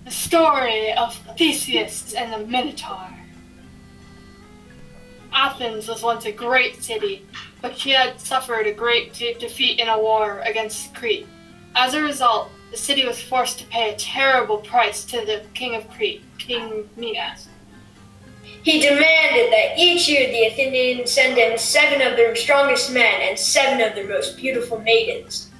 The story of Theseus and the Minotaur. Athens was once a great city, but she had suffered a great defeat in a war against Crete. As a result, the city was forced to pay a terrible price to the king of Crete, King Minos. He demanded that each year the Athenians send him 7 of their strongest men and 7 of their most beautiful maidens,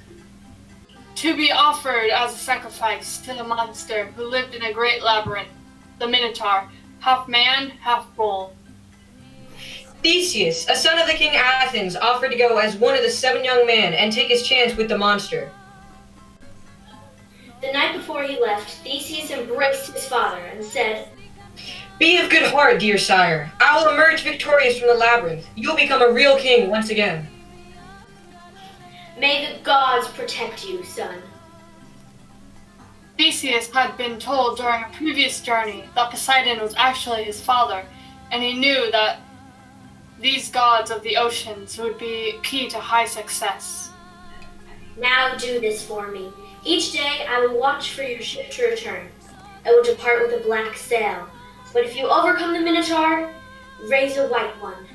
to be offered as a sacrifice to the monster who lived in a great labyrinth, the Minotaur, half man, half bull. Theseus, a son of the king of Athens, offered to go as one of the 7 young men and take his chance with the monster. The night before he left, Theseus embraced his father and said, "Be of good heart, dear sire. I will emerge victorious from the labyrinth. You will become a real king once again." "May the gods protect you, son." Theseus had been told during a previous journey that Poseidon was actually his father, and he knew that these gods of the oceans would be key to high success. "Now do this for me. Each day I will watch for your ship to return. I will depart with a black sail, but if you overcome the Minotaur, raise a white one.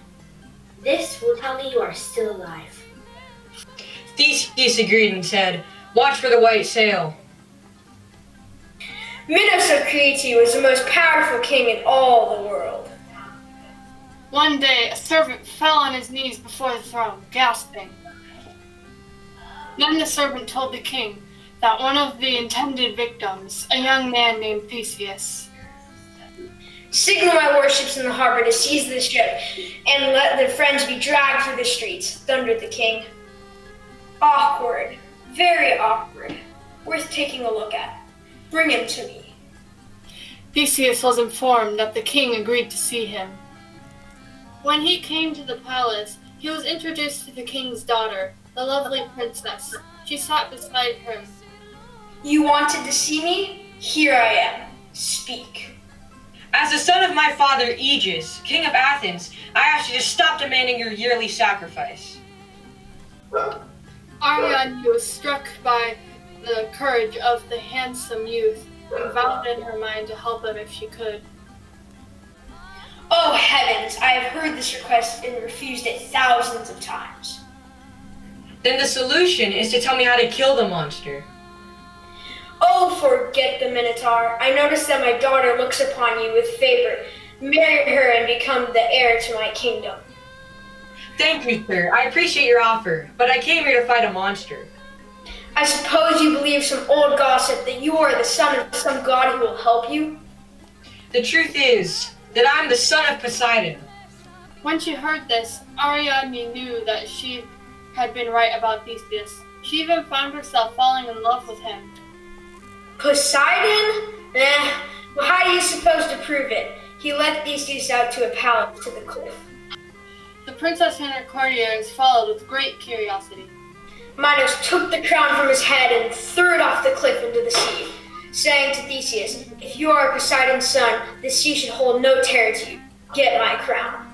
This will tell me you are still alive." Theseus agreed and said, "Watch for the white sail." Minos of Crete was the most powerful king in all the world. One day, a servant fell on his knees before the throne, gasping. Then the servant told the king that one of the intended victims, a young man named Theseus. "Signal my warships in the harbor to seize the ship and let their friends be dragged through the streets," thundered the king. "Awkward, very awkward, worth taking a look at. Bring him to me." Theseus was informed that the king agreed to see him. When he came to the palace, he was introduced to the king's daughter, the lovely princess. She sat beside him. "You wanted to see me? Here I am. Speak." "As the son of my father Aegis, king of Athens, I ask you to stop demanding your yearly sacrifice." Ariadne was struck by the courage of the handsome youth and vowed in her mind to help him if she could. "Oh heavens, I have heard this request and refused it thousands of times." "Then the solution is to tell me how to kill the monster." "Oh, forget the Minotaur. I notice that my daughter looks upon you with favor. Marry her and become the heir to my kingdom." "Thank you, sir. I appreciate your offer, but I came here to fight a monster." "I suppose you believe some old gossip that you are the son of some god who will help you?" "The truth is that I'm the son of Poseidon." When she heard this, Ariadne knew that she had been right about Theseus. She even found herself falling in love with him. "Poseidon? Well, how do you suppose to prove it?" He led Theseus out to a palace to the cliff. The princess and her courtiers followed with great curiosity. Minos took the crown from his head and threw it off the cliff into the sea, saying to Theseus, "If you are Poseidon's son, the sea should hold no terror to you. Get my crown."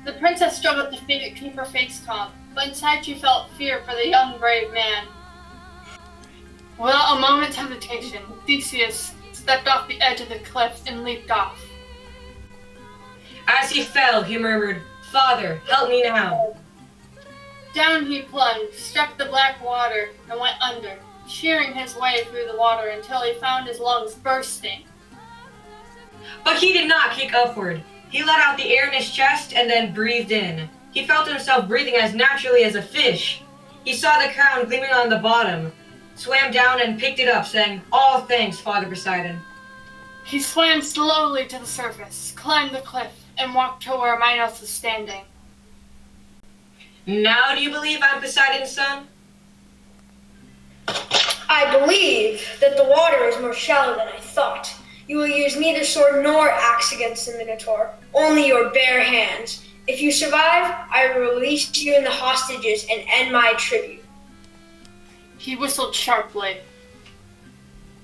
The princess struggled to keep her face calm, but inside she felt fear for the young brave man. Without a moment's hesitation, Theseus stepped off the edge of the cliff and leaped off. As he fell, he murmured, "Father, help me now." Down he plunged, struck the black water, and went under, shearing his way through the water until he found his lungs bursting. But he did not kick upward. He let out the air in his chest and then breathed in. He felt himself breathing as naturally as a fish. He saw the crown gleaming on the bottom, swam down and picked it up, saying, "All thanks, Father Poseidon." He swam slowly to the surface, climbed the cliff, and walked to where Minos was standing. "Now do you believe I'm Poseidon's son?" "I believe that the water is more shallow than I thought. You will use neither sword nor axe against the Minotaur, only your bare hands. If you survive, I will release you and the hostages and end my tribute." He whistled sharply.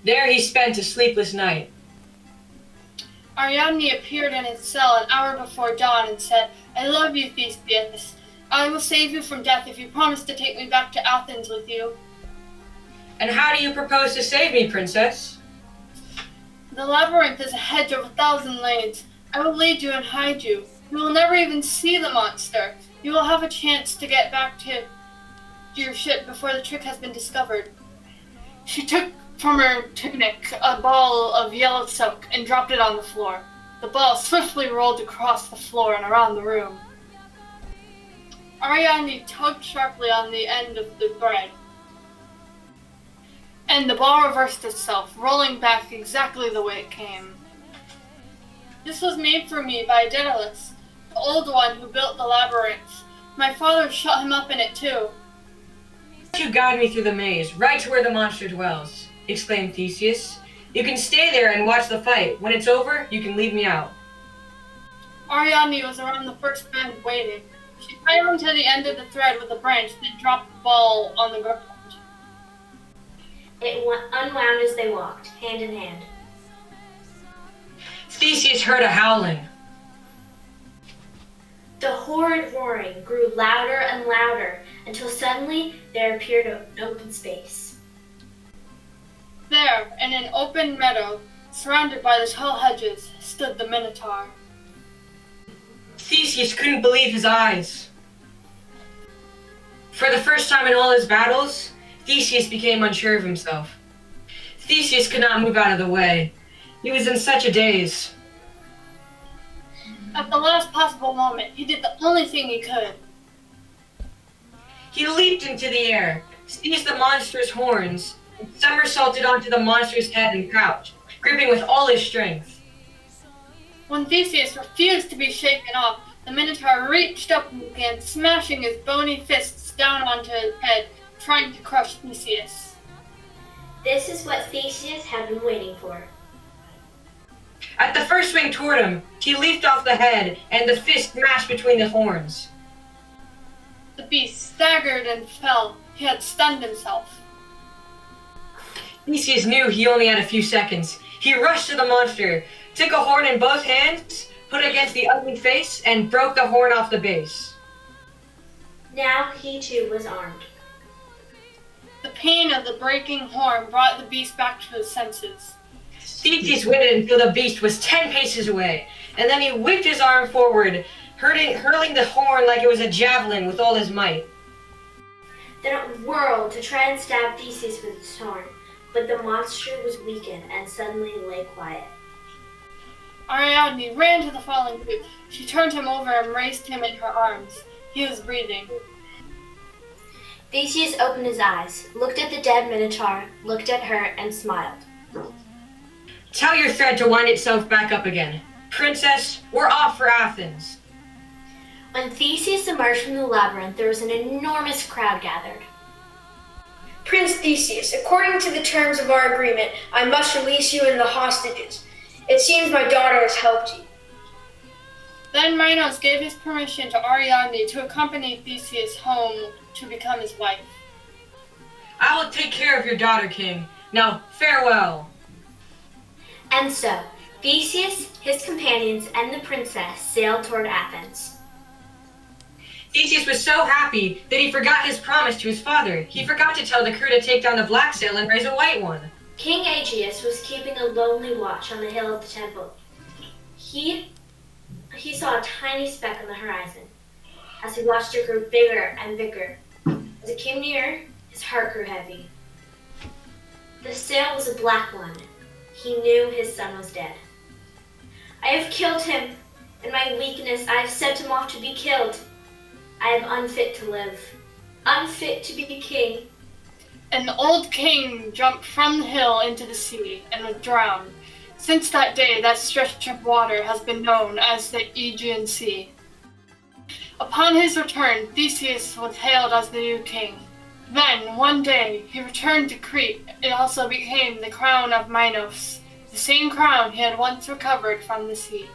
There he spent a sleepless night. Ariadne appeared in his cell an hour before dawn and said, "I love you, Theseus. I will save you from death if you promise to take me back to Athens with you." "And how do you propose to save me, princess?" The labyrinth is a hedge of 1,000 lanes. I will lead you and hide you. You will never even see the monster. You will have a chance to get back to your ship before the trick has been discovered." She took from her tunic a ball of yellow silk and dropped it on the floor. The ball swiftly rolled across the floor and around the room. Ariadne tugged sharply on the end of the thread, and the ball reversed itself, rolling back exactly the way it came. "This was made for me by Daedalus, the old one who built the labyrinth. My father shut him up in it too." "You guide me through the maze, right to where the monster dwells," exclaimed Theseus. "You can stay there and watch the fight. When it's over, you can leave me out." Ariadne was around the first bend waiting. She tied on to the end of the thread with a branch, then dropped the ball on the ground. It unwound as they walked, hand in hand. Theseus heard a howling. The horrid roaring grew louder and louder until suddenly there appeared an open space. There, in an open meadow, surrounded by the tall hedges, stood the Minotaur. Theseus couldn't believe his eyes. For the first time in all his battles, Theseus became unsure of himself. Theseus could not move out of the way. He was in such a daze. At the last possible moment, he did the only thing he could. He leaped into the air, seized the monster's horns, and somersaulted onto the monster's head and crouched, gripping with all his strength. When Theseus refused to be shaken off, the Minotaur reached up and began smashing his bony fists down onto his head, trying to crush Theseus. This is what Theseus had been waiting for. At the first swing toward him, he leaped off the head, and the fist smashed between the horns. The beast staggered and fell. He had stunned himself. Theseus knew he only had a few seconds. He rushed to the monster, took a horn in both hands, put it against the ugly face, and broke the horn off the base. Now he too was armed. The pain of the breaking horn brought the beast back to his senses. Theseus waited until the beast was 10 paces away, and then he whipped his arm forward, hurling the horn like it was a javelin with all his might. Then it whirled to try and stab Theseus with its horn, but the monster was weakened and suddenly lay quiet. Ariadne ran to the fallen dude. She turned him over and raised him in her arms. He was breathing. Theseus opened his eyes, looked at the dead Minotaur, looked at her, and smiled. "Tell your thread to wind itself back up again. Princess, we're off for Athens." When Theseus emerged from the labyrinth, there was an enormous crowd gathered. "Prince Theseus, according to the terms of our agreement, I must release you and the hostages. It seems my daughter has helped you." Then Minos gave his permission to Ariadne to accompany Theseus home to become his wife. "I will take care of your daughter, King. Now, farewell." And so, Theseus, his companions, and the princess sailed toward Athens. Theseus was so happy that he forgot his promise to his father. He forgot to tell the crew to take down the black sail and raise a white one. King Aegeus was keeping a lonely watch on the hill of the temple. He saw a tiny speck on the horizon. As he watched it grow bigger and bigger. As it came nearer, his heart grew heavy. The sail was a black one. He knew his son was dead. "I have killed him. In my weakness, I have sent him off to be killed. I am unfit to live, unfit to be king." An old king jumped from the hill into the sea and was drowned. Since that day, that stretch of water has been known as the Aegean Sea. Upon his return, Theseus was hailed as the new king. Then, one day, he returned to Crete. It also became the crown of Minos, the same crown he had once recovered from the sea.